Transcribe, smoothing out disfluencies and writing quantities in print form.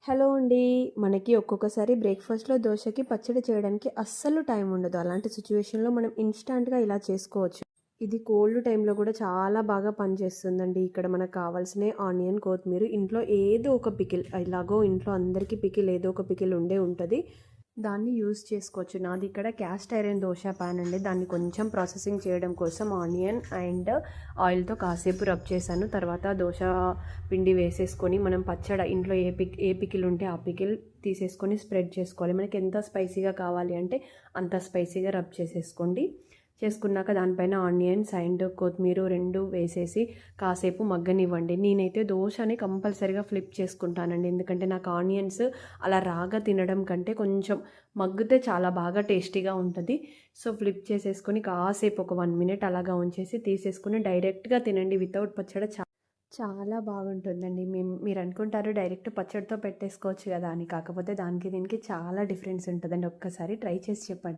Hello అండి. మనకి ఒక్కొక్కసారి బ్రేక్‌ఫాస్ట్‌లో దోసకి పచ్చడి చేయడానికి అస్సలు టైం ఉండదు. అలాంటి సిట్యుయేషన్‌లో మనం ఇన్‌స్టాంట్‌గా ఇలా చేసుకోవచ్చు. ఇది కోల్డ్ టైంలో కూడా చాలా బాగా పనిచేస్తుందండి. ఇక్కడ మనకు కావాల్సినయి ఆనియన్, కొత్తిమీర, ఇంట్లో ఏదో ఒక పికిల్ ఎలాగో ఇంట్లో అందరికీ పికిల్ ఏదో ఒక పికిల్ ఉండే ఉంటది. దాన్ని యూజ్ చేసుకోవచ్చు. నాది ఇక్కడ క్యాస్ట్ ఐరన్ దోశ పాన్ అండి. దాన్ని కొంచెం ప్రాసెసింగ్ చేయడం కోసం ఆనియన్ అండ్ ఆయిల్‌తో కాసేపు రబ్ చేశాను. తర్వాత దోశ పిండి వేసేసుకొని మనం పచ్చడి ఇంట్లో ఏ పికిల్ ఉంటే ఆ పికిల్ తీసేసుకొని స్ప్రెడ్ చేసుకోవాలి. మనకి ఎంత స్పైసీగా కావాలి అంటే అంత స్పైసీగా రబ్ చేసేసుకోండి. చేసుకున్నాక దానిపైన ఆనియన్స్ అండ్ కొత్తిమీర 2 వేసేసి కాసేపు మగ్గనివ్వండి. నేనైతే దోశని కంపల్సరీగా ఫ్లిప్ చేసుకుంటానండి. ఎందుకంటే నాకు ఆనియన్స్ అలా రాగా తినడం కంటే కొంచెం మగ్గితే చాలా బాగా టేస్టీగా ఉంటుంది. సో ఫ్లిప్ చేసేసుకొని కాసేపు ఒక 1 మినిట్ అలాగా ఉంచేసి తీసేసుకొని డైరెక్ట్గా తినండి. వితౌట్ పచ్చడి చాలా బాగుంటుందండి. మీరు అనుకుంటారు డైరెక్ట్ పచ్చడితో పెట్టేసుకోవచ్చు కదా అని. కాకపోతే దానికి దీనికి చాలా డిఫరెన్స్ ఉంటుందండి. ఒక్కసారి ట్రై చేసి చెప్పండి.